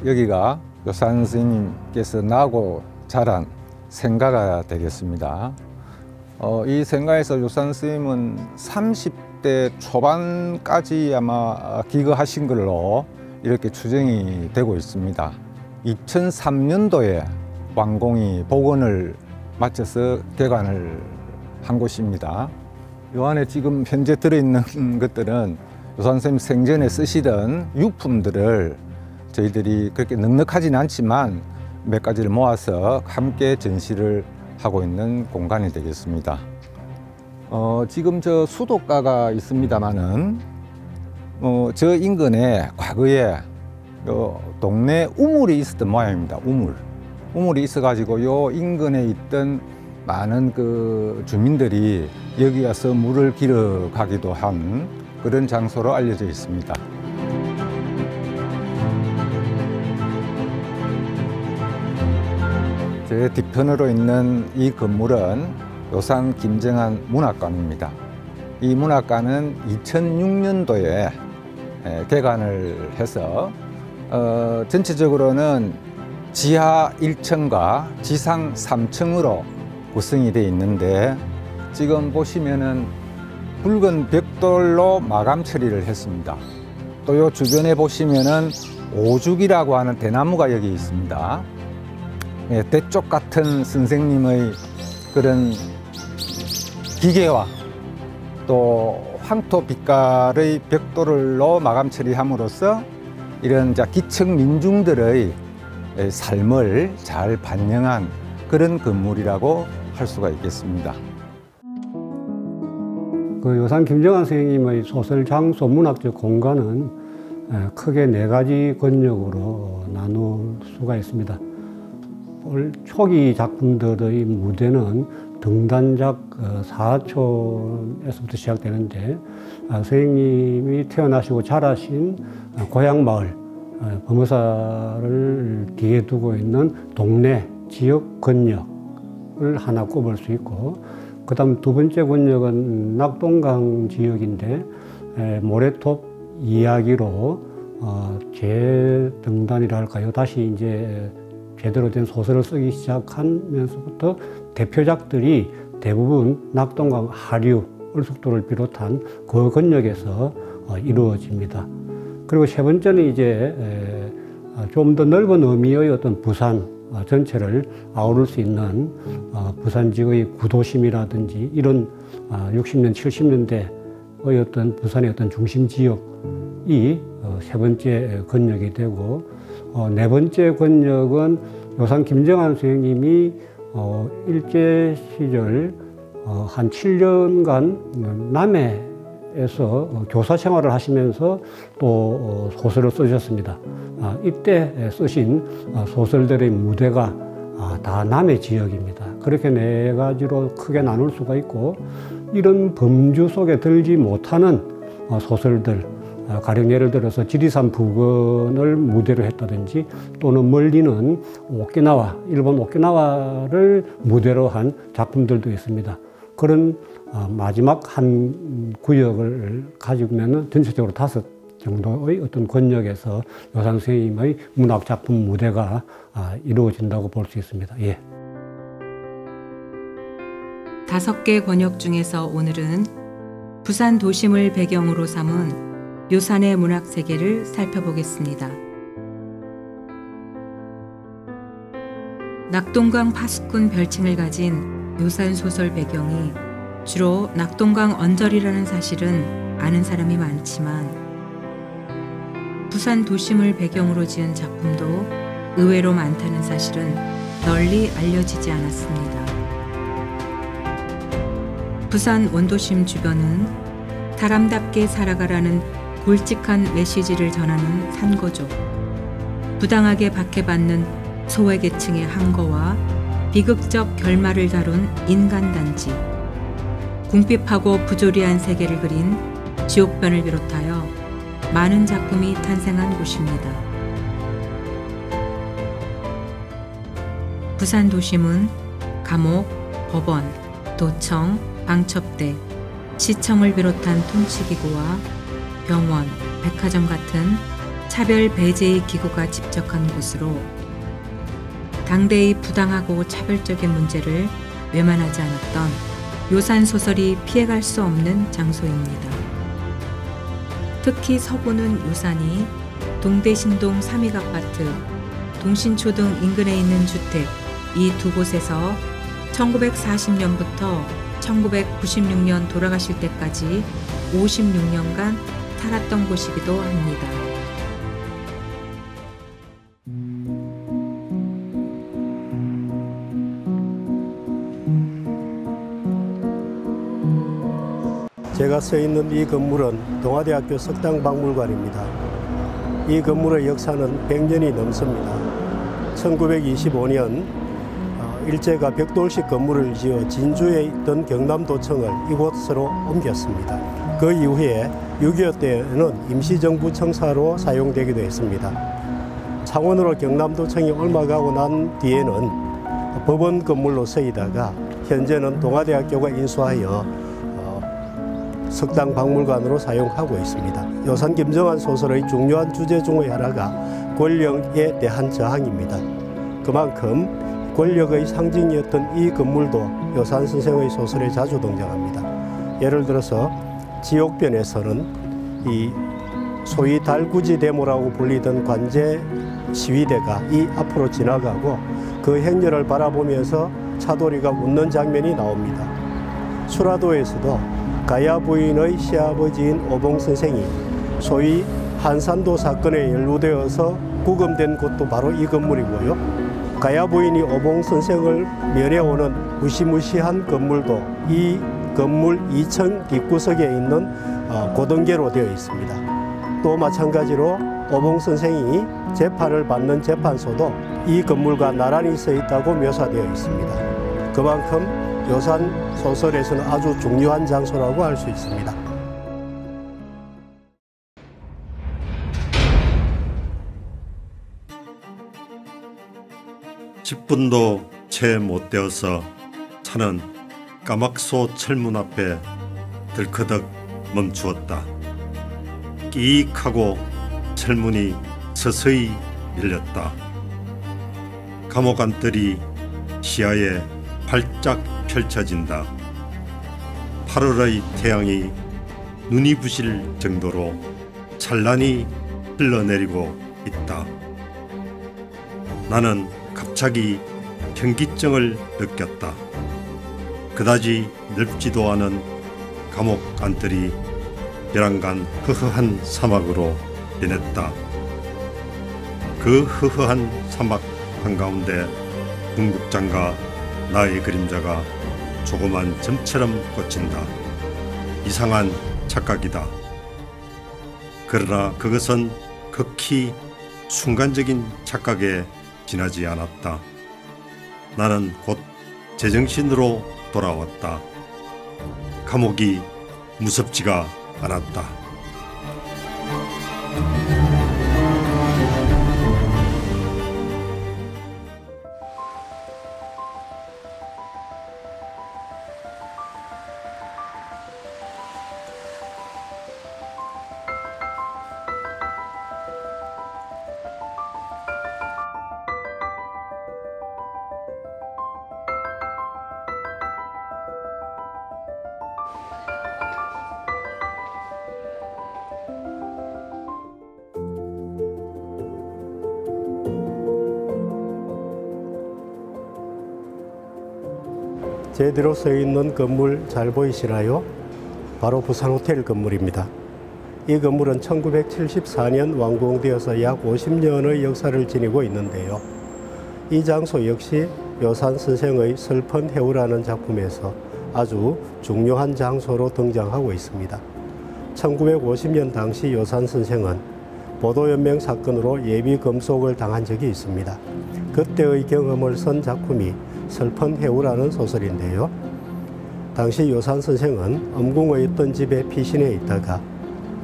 여기가 요산 스님께서 나고 자란 생가가 되겠습니다. 이 생가에서 요산 스님은 30대 초반까지 아마 기거하신 걸로 이렇게 추정이 되고 있습니다. 2003년도에 완공이 복원을 마쳐서 개관을 한 곳입니다. 요 안에 지금 현재 들어있는 것들은 요산 스님 생전에 쓰시던 유품들을 저희들이 그렇게 넉넉하진 않지만 몇 가지를 모아서 함께 전시를 하고 있는 공간이 되겠습니다. 지금 저 수도가가 있습니다만은 저 인근에 과거에 동네 우물이 있었던 모양입니다. 우물이 있어가지고 요 인근에 있던 많은 그 주민들이 여기 와서 물을 길어 가기도 한 그런 장소로 알려져 있습니다. 제 뒤편으로 있는 이 건물은 요산 김정한 문학관입니다. 이 문학관은 2006년도에 개관을 해서 전체적으로는 지하 1층과 지상 3층으로 구성이 되어 있는데 지금 보시면은 붉은 벽돌로 마감 처리를 했습니다. 또 요 주변에 보시면은 오죽이라고 하는 대나무가 여기 있습니다. 대쪽 같은 선생님의 그런 기계와 또 황토 빛깔의 벽돌로 마감 처리함으로써 이런 기층 민중들의 삶을 잘 반영한 그런 건물이라고 할 수가 있겠습니다. 그 요산 김정한 선생님의 소설 장소 문학적 공간은 크게 4가지 권역으로 나눌 수가 있습니다. 초기 작품들의 무대는 등단작 사하촌에서부터 시작되는데 선생님이 태어나시고 자라신 고향 마을 범어사를 뒤에 두고 있는 동네 지역 권역을 하나 꼽을 수 있고, 그 다음 2번째 권역은 낙동강 지역인데 모래톱 이야기로 재등단이라 할까요? 다시 이제 제대로 된 소설을 쓰기 시작하면서부터 대표작들이 대부분 낙동강 하류, 을숙도를 비롯한 그 권역에서 이루어집니다. 그리고 3번째는 이제 좀 더 넓은 의미의 어떤 부산 전체를 아우를 수 있는 부산지의 구도심이라든지 이런 60년, 70년대의 어떤 부산의 어떤 중심 지역이 3번째 권역이 되고, 4번째 권역은 요산 김정한 선생님이 일제 시절 한 7년간 남해에서 교사 생활을 하시면서 또 소설을 쓰셨습니다. 이때 쓰신 소설들의 무대가 다 남해 지역입니다. 그렇게 4가지로 크게 나눌 수가 있고, 이런 범주 속에 들지 못하는 소설들, 가령 예를 들어서 지리산 부근을 무대로 했다든지 또는 멀리는 오키나와, 일본 오키나와를 무대로 한 작품들도 있습니다. 그런 마지막 한 구역을 가지고는 전체적으로 5 정도의 어떤 권역에서 요산 선생님의 문학 작품 무대가 이루어진다고 볼 수 있습니다. 예. 5개 권역 중에서 오늘은 부산 도심을 배경으로 삼은 요산의 문학 세계를 살펴보겠습니다. 낙동강 파수꾼 별칭을 가진 요산 소설 배경이 주로 낙동강 언저리라는 사실은 아는 사람이 많지만, 부산 도심을 배경으로 지은 작품도 의외로 많다는 사실은 널리 알려지지 않았습니다. 부산 원도심 주변은 사람답게 살아가라는 굵직한 메시지를 전하는 산거조, 부당하게 박해받는 소외계층의 항거와 비극적 결말을 다룬 인간단지, 궁핍하고 부조리한 세계를 그린 지옥변을 비롯하여 많은 작품이 탄생한 곳입니다. 부산 도심은 감옥, 법원, 도청, 방첩대, 시청을 비롯한 통치기구와 병원, 백화점 같은 차별 배제의 기구가 집적한 곳으로 당대의 부당하고 차별적인 문제를 외면하지 않았던 요산 소설이 피해갈 수 없는 장소입니다. 특히 서구는 요산이 동대신동 삼익아파트, 동신초 등 인근에 있는 주택 이 두 곳에서 1940년부터 1996년 돌아가실 때까지 56년간 살았던 곳이기도 합니다. 제가 서 있는 이 건물은 동아대학교 석당박물관입니다. 이 건물의 역사는 100년이 넘습니다. 1925년 일제가 벽돌식 건물을 지어 진주에 있던 경남도청을 이곳으로 옮겼습니다. 그 이후에 6.25 때에는 임시정부 청사로 사용되기도 했습니다. 창원으로 경남도청이 옮아가고 난 뒤에는 법원 건물로 쓰이다가 현재는 동아대학교가 인수하여 석당박물관으로 사용하고 있습니다. 요산 김정한 소설의 중요한 주제 중의 하나가 권력에 대한 저항입니다. 그만큼 권력의 상징이었던 이 건물도 요산 선생의 소설에 자주 등장합니다. 예를 들어서 지옥변에서는 이 소위 달구지 데모라고 불리던 관제 시위대가 이 앞으로 지나가고 그 행렬을 바라보면서 차돌이가 웃는 장면이 나옵니다. 수라도에서도 가야 부인의 시아버지인 오봉 선생이 소위 한산도 사건에 연루되어서 구금된 곳도 바로 이 건물이고요. 가야 부인이 오봉 선생을 면회오는 무시무시한 건물도 이 건물 2층 뒷구석에 있는 고등계로 되어 있습니다. 또 마찬가지로 오봉 선생이 재판을 받는 재판소도 이 건물과 나란히 서 있다고 묘사되어 있습니다. 그만큼 요산 소설에서는 아주 중요한 장소라고 할 수 있습니다. (10분도) 채 못 되어서 차는 까막소 철문 앞에 들커덕 멈추었다. 끼익하고 철문이 서서히 열렸다. 감옥 안뜰이 시야에 활짝 펼쳐진다. 8월의 태양이 눈이 부실 정도로 찬란히 흘러내리고 있다. 나는 갑자기 현기증을 느꼈다. 그다지 넓지도 않은 감옥 안뜰이 벼랑간 허허한 사막으로 변했다. 그 허허한 사막 한가운데 궁극장과 나의 그림자가 조그만 점처럼 꽂힌다. 이상한 착각이다. 그러나 그것은 극히 순간적인 착각에 지나지 않았다. 나는 곧 제정신으로 돌아왔다. 감옥이 무섭지가 않았다. 제대로 서 있는 건물 잘 보이시나요? 바로 부산호텔 건물입니다. 이 건물은 1974년 완공되어서 약 50년의 역사를 지니고 있는데요. 이 장소 역시 요산 선생의 슬픈 해우라는 작품에서 아주 중요한 장소로 등장하고 있습니다. 1950년 당시 요산 선생은 보도연맹 사건으로 예비 금속을 당한 적이 있습니다. 그때의 경험을 쓴 작품이 슬픈 해우라는 소설인데요. 당시 요산 선생은 엄궁의 어떤 집에 피신해 있다가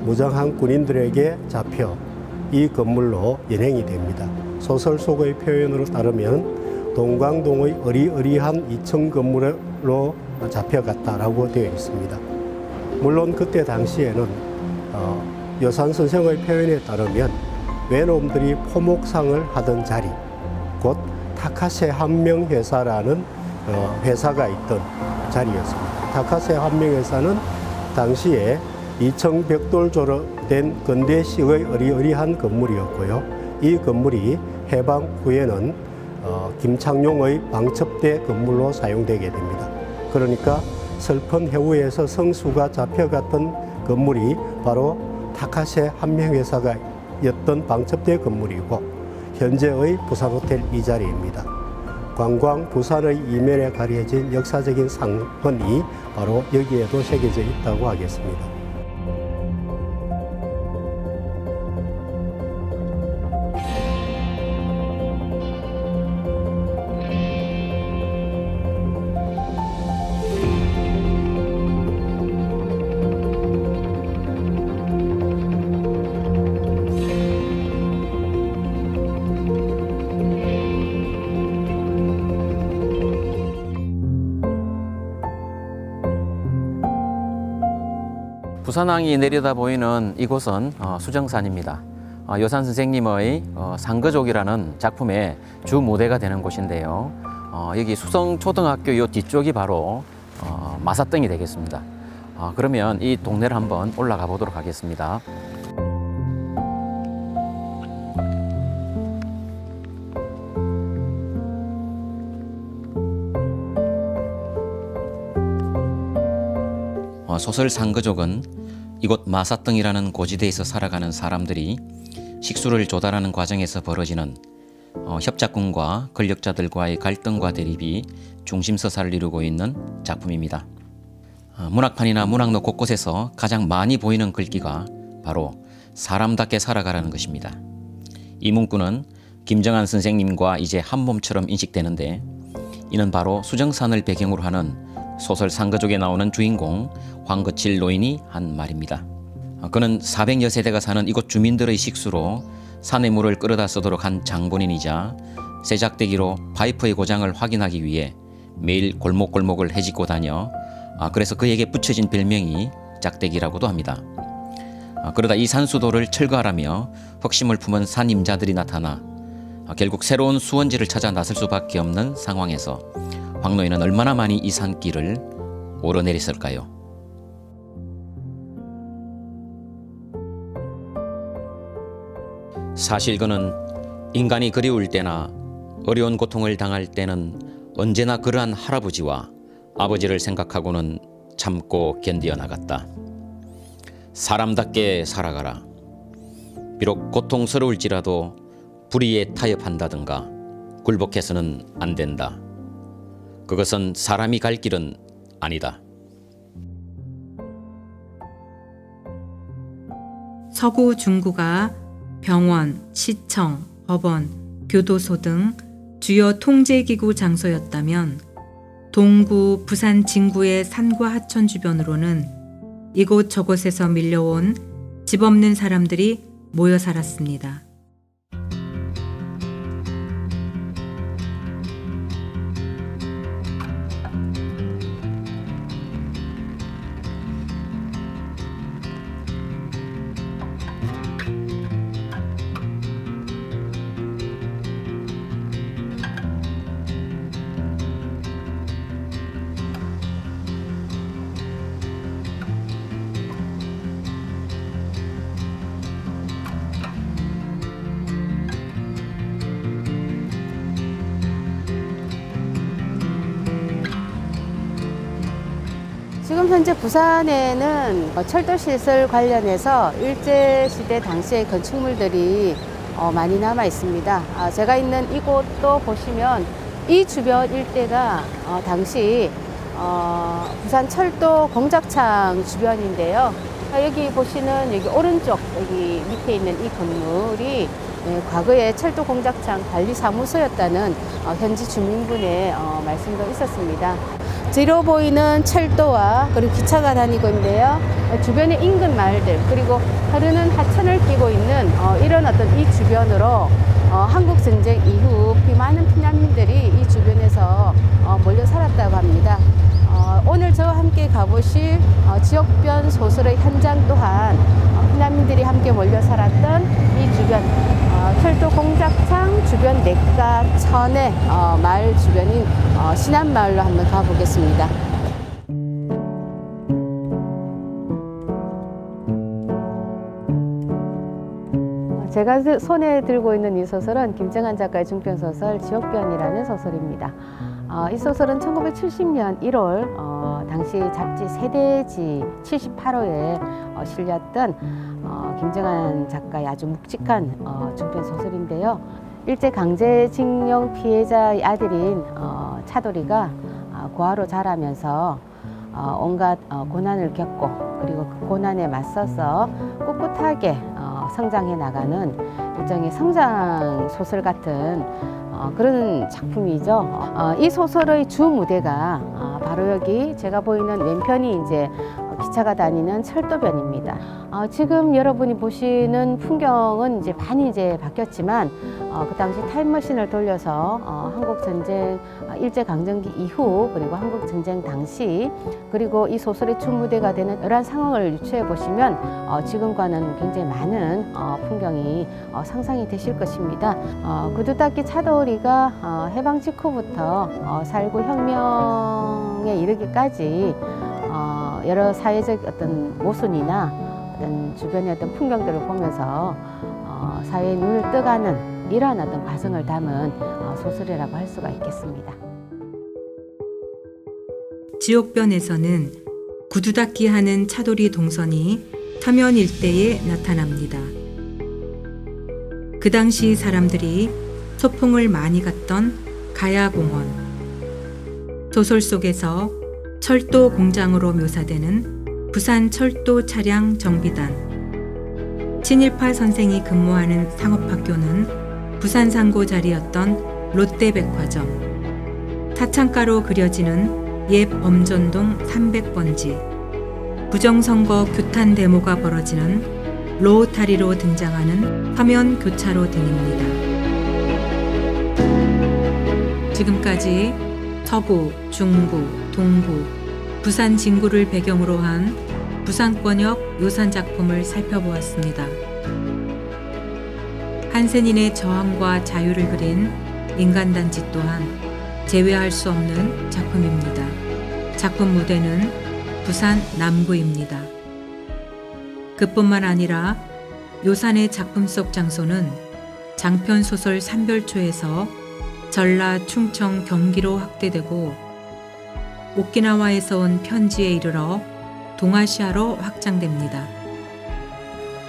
무장한 군인들에게 잡혀 이 건물로 연행이 됩니다. 소설 속의 표현으로 따르면 동광동의 어리어리한 2층 건물로 잡혀갔다라고 되어 있습니다. 물론 그때 당시에는 요산 선생의 표현에 따르면 외놈들이 포목상을 하던 자리, 곧 타카세 한명회사라는 회사가 있던 자리였습니다. 타카세 한명회사는 당시에 이청벽돌조로 된 근대식의 어리어리한 건물이었고요. 이 건물이 해방 후에는 김창룡의 방첩대 건물로 사용되게 됩니다. 그러니까 슬픈 해우에서 성수가 잡혀갔던 건물이 바로 타카세 한명회사가 였던 방첩대 건물이고 현재의 부산호텔 이 자리입니다. 관광 부산의 이면에 가려진 역사적인 상흔이 바로 여기에도 새겨져 있다고 하겠습니다. 부산항이 내려다 보이는 이곳은 수정산입니다. 요산 선생님의 상거족이라는 작품의 주 무대가 되는 곳인데요. 여기 수성초등학교 요 뒤쪽이 바로 마사등이 되겠습니다. 그러면 이 동네를 한번 올라가 보도록 하겠습니다. 소설 상거족은 이곳 마사등이라는 고지대에서 살아가는 사람들이 식수를 조달하는 과정에서 벌어지는 협작군과 권력자들과의 갈등과 대립이 중심 서사를 이루고 있는 작품입니다. 문학판이나 문학로 곳곳에서 가장 많이 보이는 글귀가 바로 사람답게 살아가라는 것입니다. 이 문구는 김정한 선생님과 이제 한 몸처럼 인식되는데, 이는 바로 수정산을 배경으로 하는 소설 상거족에 나오는 주인공 황거칠 노인이 한 말입니다. 그는 400여 세대가 사는 이곳 주민들의 식수로 산의 물을 끌어다 쓰도록 한 장본인이자 세작대기로 파이프의 고장을 확인하기 위해 매일 골목골목을 헤집고 다녀 그래서 그에게 붙여진 별명이 짝대기라고도 합니다. 그러다 이 산수도를 철거하라며 혁심을 품은 산임자들이 나타나 결국 새로운 수원지를 찾아 나설 수밖에 없는 상황에서 황노인은 얼마나 많이 이 산길을 오르내렸을까요? 사실 그는 인간이 그리울 때나 어려운 고통을 당할 때는 언제나 그러한 할아버지와 아버지를 생각하고는 참고 견디어 나갔다. 사람답게 살아가라. 비록 고통스러울지라도 불의에 타협한다든가 굴복해서는 안 된다. 그것은 사람이 갈 길은 아니다. 서구 중구가 병원, 시청, 법원, 교도소 등 주요 통제기구 장소였다면 동구, 부산 진구의 산과 하천 주변으로는 이곳 저곳에서 밀려온 집 없는 사람들이 모여 살았습니다. 지금 현재 부산에는 철도시설 관련해서 일제시대 당시의 건축물들이 많이 남아 있습니다. 제가 있는 이곳도 보시면 이 주변 일대가 당시 부산 철도 공작창 주변인데요. 여기 보시는 여기 오른쪽 여기 밑에 있는 이 건물이 과거에 철도 공작창 관리사무소였다는 현지 주민분의 말씀도 있었습니다. 뒤로 보이는 철도와 그리고 기차가 다니고 있는데요. 주변의 인근 마을들 그리고 흐르는 하천을 끼고 있는 이런 어떤 이 주변으로 한국전쟁 이후 많은 피난민들이 이 주변에서 몰려 살았다고 합니다. 오늘 저와 함께 가보실 지역변 소설의 현장 또한 피난민들이 함께 몰려 살았던 이 주변 철도 공작창 주변 냇가천의 마을 주변인 신안마을로 한번 가보겠습니다. 제가 손에 들고 있는 이 소설은 김정한 작가의 중편소설 지역변이라는 소설입니다. 이 소설은 1970년 1월 당시 잡지 세대지 78호에 실렸던 김정한 작가의 아주 묵직한 중편소설인데요. 일제강제징용 피해자의 아들인 차돌이가 고아로 자라면서 온갖 고난을 겪고 그리고 그 고난에 맞서서 꿋꿋하게 성장해 나가는 일종의 성장 소설 같은 그런 작품이죠. 이 소설의 주 무대가 바로 여기 제가 보이는 왼편이 이제 기차가 다니는 철도변입니다. 지금 여러분이 보시는 풍경은 이제 많이 바뀌었지만 그 당시 타임머신을 돌려서 한국전쟁 일제강점기 이후 그리고 한국전쟁 당시 그리고 이 소설의 주 무대가 되는 이러한 상황을 유추해 보시면 지금과는 굉장히 많은 풍경이 상상이 되실 것입니다. 구두닦이 차돌이가 해방 직후부터 살구 혁명에 이르기까지 여러 사회적 어떤 모순이나 어떤 주변의 어떤 풍경들을 보면서 사회의 눈을 떠가는 이러한 어떤 과정을 담은 소설이라고 할 수가 있겠습니다. 지옥변에서는 구두닦기 하는 차돌이 동선이 터면 일대에 나타납니다. 그 당시 사람들이 소풍을 많이 갔던 가야공원. 소설 속에서 철도 공장으로 묘사되는 부산 철도 차량 정비단. 친일파 선생이 근무하는 상업학교는 부산 상고 자리였던 롯데백화점. 타창가로 그려지는 옛 범전동 300번지. 부정선거 규탄 데모가 벌어지는 로타리로 등장하는 화면 교차로 등입니다. 지금까지 서부, 중부, 동부, 부산 진구를 배경으로 한 부산권역 요산 작품을 살펴보았습니다. 한센인의 저항과 자유를 그린 인간단지 또한 제외할 수 없는 작품입니다. 작품 무대는 부산 남구입니다. 그뿐만 아니라 요산의 작품 속 장소는 장편소설 삼별초에서 전라, 충청, 경기로 확대되고 오키나와에서 온 편지에 이르러 동아시아로 확장됩니다.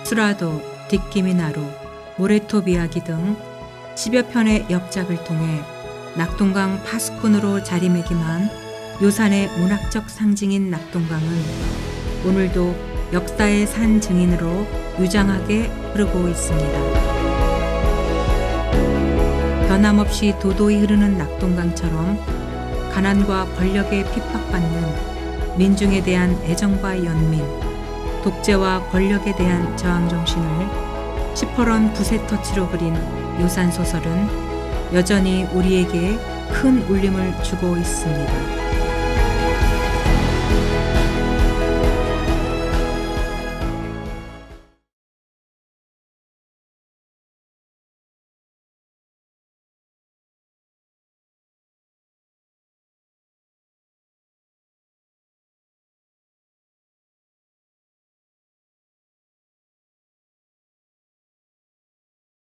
수라도, 뒷기미나루, 모래톱 이야기 등 10여 편의 역작을 통해 낙동강 파수꾼으로 자리매김한 요산의 문학적 상징인 낙동강은 오늘도 역사의 산 증인으로 유장하게 흐르고 있습니다. 변함없이 도도히 흐르는 낙동강처럼 가난과 권력에 핍박받는 민중에 대한 애정과 연민, 독재와 권력에 대한 저항 정신을 시퍼런 붓의 터치로 그린 요산 소설은 여전히 우리에게 큰 울림을 주고 있습니다.